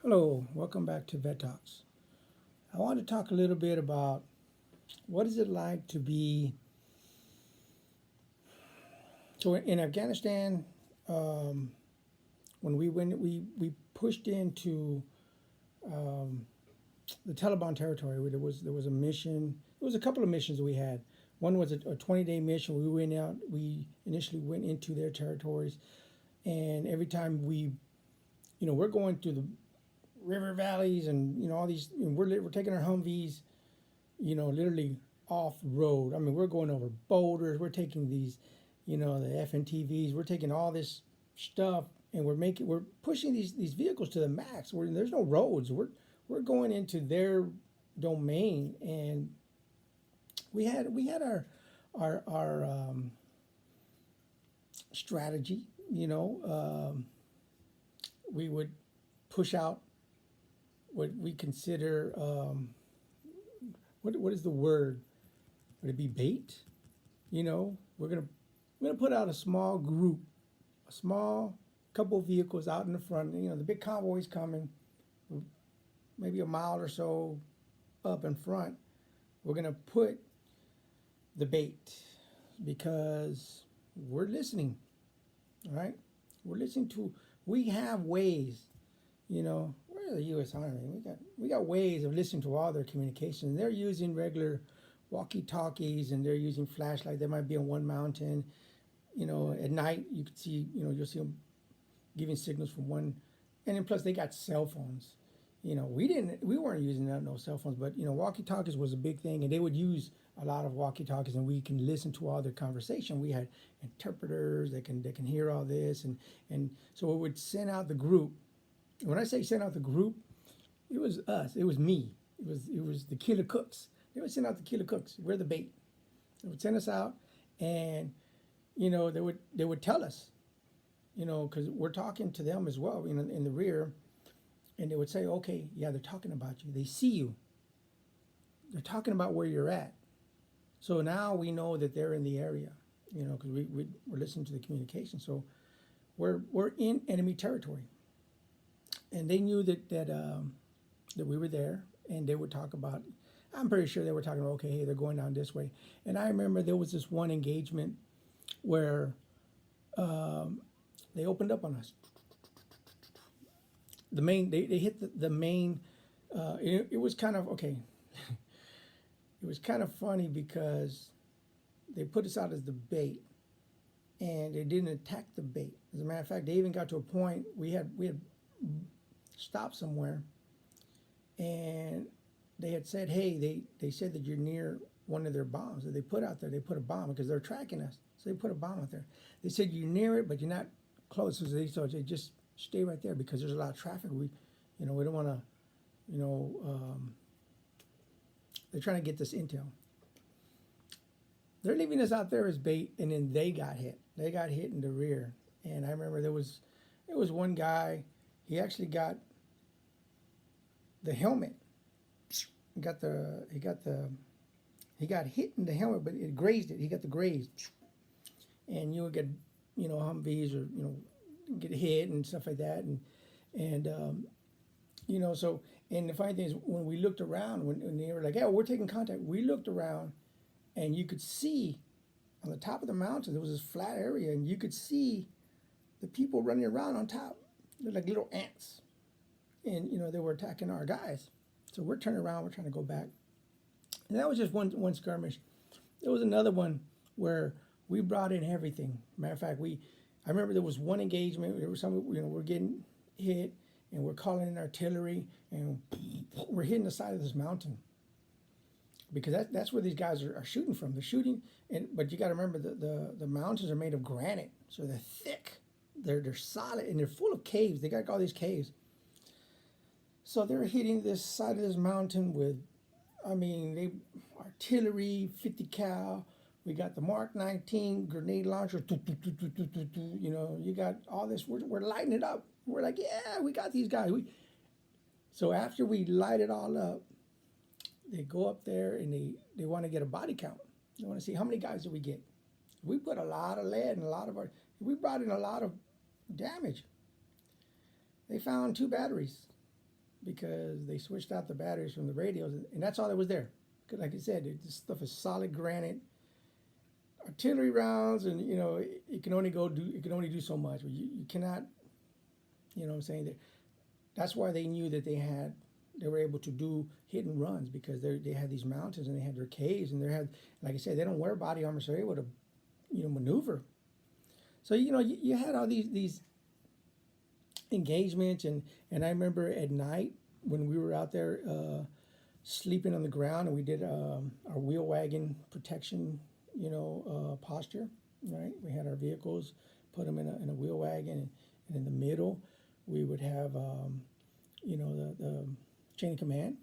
Hello, welcome back to Vet Talks. I want to talk a little bit about what is it like to be. So in Afghanistan, um, when we pushed into um, the Taliban territory. There was a mission. There was a couple of missions that we had. One was a 20-day mission. We went out. We initially went into their territories, and every time we're going through the river valleys and all these. We're taking our Humvees, literally off road. I mean, we're going over boulders. We're taking these, the FNTVs. We're taking all this stuff, and we're pushing these vehicles to the max. There's no roads. We're going into their domain, and we had our strategy. We would push out what we consider what is the word? Would it be bait? We're gonna put out a small group, a small couple of vehicles out in the front. The big convoy's coming, maybe a mile or so up in front. We're gonna put the bait because we're listening. All right, we're listening to. We have ways. We're the U.S. Army. We got ways of listening to all their communications. They're using regular walkie-talkies and they're using flashlights. They might be on one mountain. At night you can see. You'll see them giving signals from one, and then plus they got cell phones. We weren't using no cell phones, but walkie-talkies was a big thing, and they would use a lot of walkie-talkies, and we can listen to all their conversation. We had interpreters that can hear all this, and so it would send out the group. When I say send out the group, it was us. It was me. It was the killer cooks. They would send out the killer cooks. We're the bait. They would send us out, and they would tell us, because we're talking to them as well, in the rear, and they would say, okay, yeah, they're talking about you. They see you. They're talking about where you're at. So now we know that they're in the area, because we're listening to the communication. So we're in enemy territory, and they knew that we were there, and they would talk about. I'm pretty sure they were talking about, okay, hey, they're going down this way. And I remember there was this one engagement where they opened up on us. They hit the main. It was kind of okay. It was kind of funny because they put us out as the bait, and they didn't attack the bait. As a matter of fact, they even got to a point we had stopped somewhere, and they had said, hey, they said that you're near one of their bombs that they put out there. They put a bomb because they're tracking us, so they put a bomb out there. They said you're near it, but you're not close. So they just stay right there because there's a lot of traffic. We don't want to, they're trying to get this intel. They're leaving us out there as bait, and then they got hit. They got hit in the rear, and I remember there was one guy. He actually got the helmet. He got hit in the helmet, but it grazed it. He got the graze, and you would get Humvees or get hit and stuff like that, and so. And the funny thing is, when we looked around, when they were like, "Yeah, we're taking contact," we looked around, and you could see on the top of the mountain there was this flat area, and you could see the people running around on top. They're like little ants, and they were attacking our guys. So we're turning around, we're trying to go back, and that was just one skirmish. There was another one where we brought in everything. Matter of fact, I remember there was one engagement. There was some, we're getting hit, and we're calling in artillery, and we're hitting the side of this mountain because that's where these guys are shooting from. They're shooting, but you got to remember the mountains are made of granite, so they're thick, they're solid, and they're full of caves. They got all these caves, so they're hitting this side of this mountain with, they artillery, 50 cal. We got the Mark 19 grenade launcher. You got all this. We're lighting it up. We're like, yeah, we got these guys. So after we light it all up, they go up there and they want to get a body count. They want to see how many guys did we get. We put a lot of lead and we brought in a lot of damage. They found 2 batteries. because they switched out the batteries from the radios, and that's all that was there. Because, like I said, this stuff is solid granite, artillery rounds, and it can only do so much. But you cannot, what I'm saying, that's why they knew that they were able to do hit and runs, because they had these mountains and they had their caves, and like I said, they don't wear body armor, so they're able to maneuver. So you had all these engagements, and I remember at night when we were out there sleeping on the ground, and we did our wheel wagon protection posture, right? We had our vehicles, put them in a wheel wagon, and in the middle we would have the chain of command.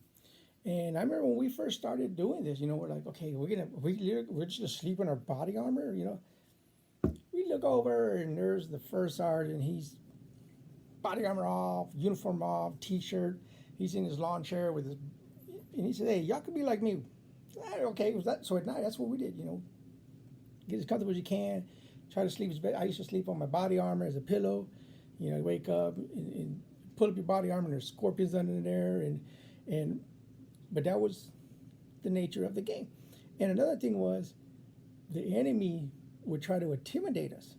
And I remember when we first started doing this, we're like, okay, we're just gonna sleep in our body armor, We look over, and there's the first sergeant. He's body armor off, uniform off, t-shirt. He's in his lawn chair with his, and he said, "Hey, y'all can be like me." Okay, so at night, that's what we did. Get as comfortable as you can. Try to sleep as best. I used to sleep on my body armor as a pillow. Wake up and pull up your body armor, and there's scorpions under there, but that was the nature of the game. And another thing was, the enemy would try to intimidate us,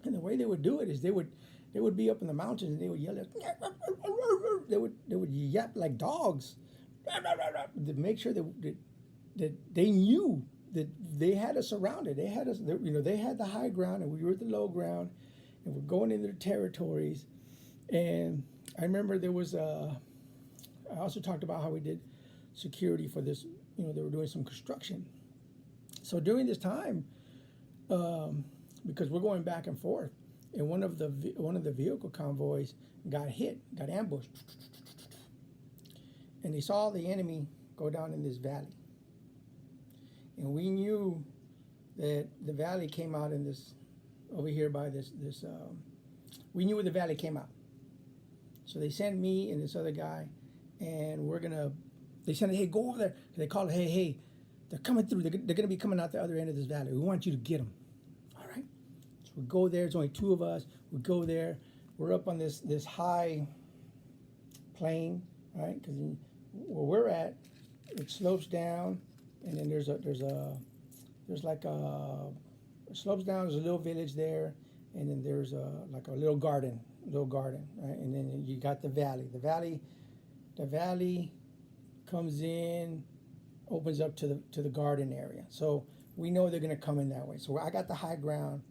and the way they would do it is they would be up in the mountains, and they would yell at, they would yap like dogs to make sure that they knew that they had us surrounded. They had us, they had the high ground, and we were at the low ground, and we're going into their territories. And I remember there was I also talked about how we did security for this. They were doing some construction. So during this time, because we're going back and forth, and one of the vehicle convoys got ambushed, and they saw the enemy go down in this valley, and we knew that the valley came out in this over here by this. We knew where the valley came out, so they sent me and this other guy, and they said, "Hey, go over there." They called it, "Hey, they're coming through. They're going to be coming out the other end of this valley. We want you to get them." All right. So we go there. There's only two of us. We go there. We're up on this high plain, right? Because where we're at, it slopes down, and then it slopes down. There's a little village there, and then there's like a little garden, right? And then you got the valley. The valley comes in, opens up to the garden area. So we know they're going to come in that way. So I got the high ground.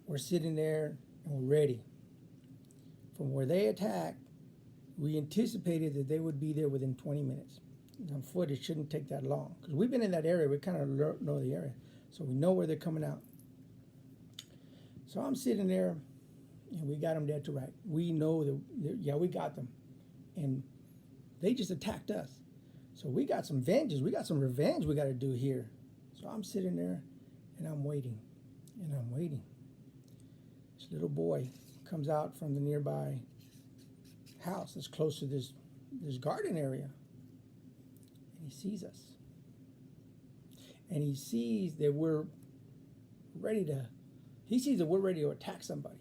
We're sitting there, and we're ready. From where they attack, we anticipated that they would be there within 20 minutes. On foot, it shouldn't take that long, because we've been in that area. We kind of know the area, so we know where they're coming out. So I'm sitting there, and we got them dead to right. We know that, we got them, and they just attacked us. So we got some vengeance. We got some revenge we got to do here. So I'm sitting there, and I'm waiting, This little boy comes out from the nearby house that's close to this garden area, and he sees us. And he sees that we're ready to attack somebody.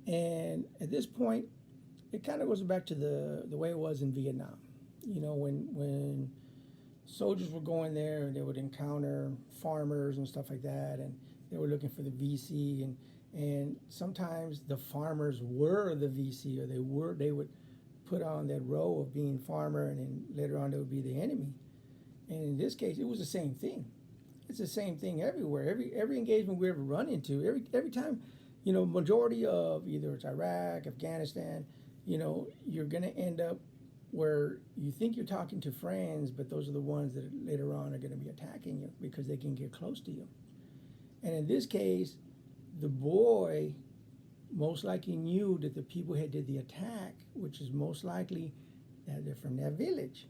And at this point, it kind of goes back to the way it was in Vietnam. When soldiers were going there, they would encounter farmers and stuff like that, and they were looking for the VC, and sometimes the farmers were the VC, or they would put on that role of being farmer, and then later on they would be the enemy. And in this case, it was the same thing. It's the same thing everywhere. Every engagement we ever run into, every time, majority of either it's Iraq, Afghanistan, you're going to end up where you think you're talking to friends, but those are the ones that later on are going to be attacking you because they can get close to you. And in this case, the boy most likely knew that the people had did the attack, which is most likely that they're from that village.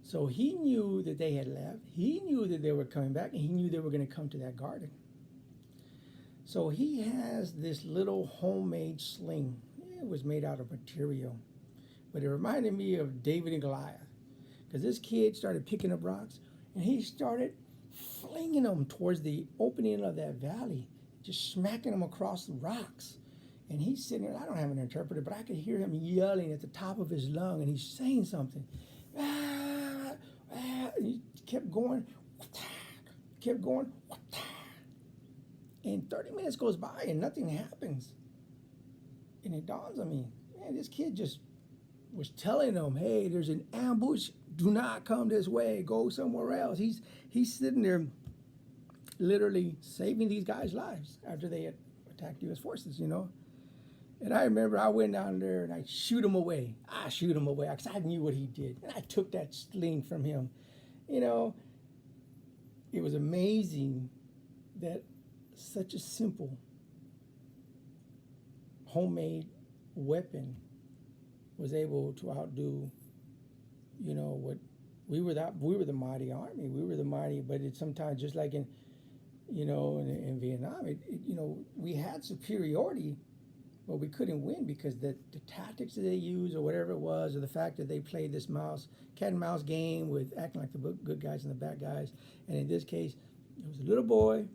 So he knew that they had left. He knew that they were coming back, and he knew they were going to come to that garden. So he has this little homemade sling. It was made out of material, but it reminded me of David and Goliath, because this kid started picking up rocks, and he started flinging them towards the opening of that valley, just smacking them across the rocks. And he's sitting there, I don't have an interpreter, but I could hear him yelling at the top of his lung, and he's saying something. Ah, ah, and he kept going, kept going. And 30 minutes goes by and nothing happens. And it dawns on me, man, this kid just was telling them, hey, there's an ambush. Do not come this way. Go somewhere else. He's sitting there literally saving these guys' lives after they had attacked U.S. forces, you know. And I remember I went down there and I shoot him away. I shoot him away because I knew what he did. And I took that sling from him. You know, it was amazing that such a simple homemade weapon was able to outdo, you know, what we were the mighty army. We were the mighty, but it's sometimes just like in, you know, in Vietnam, you know, we had superiority, but we couldn't win because the tactics that they used or whatever it was, or the fact that they played this cat and mouse game with acting like the good guys and the bad guys. And in this case, it was a little boy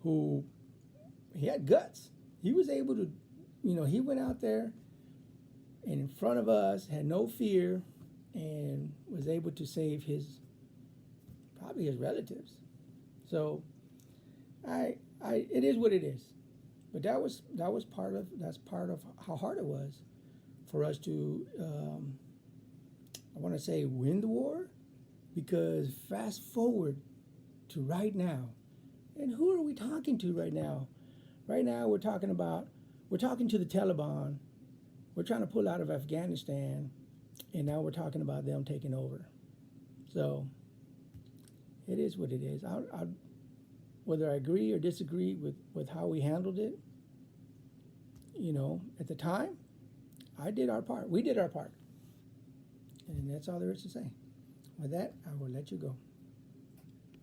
who, he had guts. He was able to, you know, he went out there and in front of us had no fear and was able to save probably his relatives. So it is what it is. But that's part of how hard it was for us to, I want to say, win the war, because fast forward to right now, and who are we talking to right now? Right now we're talking to the Taliban. We're trying to pull out of Afghanistan, and now we're talking about them taking over. So it is what it is. Whether I agree or disagree with how we handled it, you know, at the time, we did our part. And that's all there is to say. With that, I will let you go.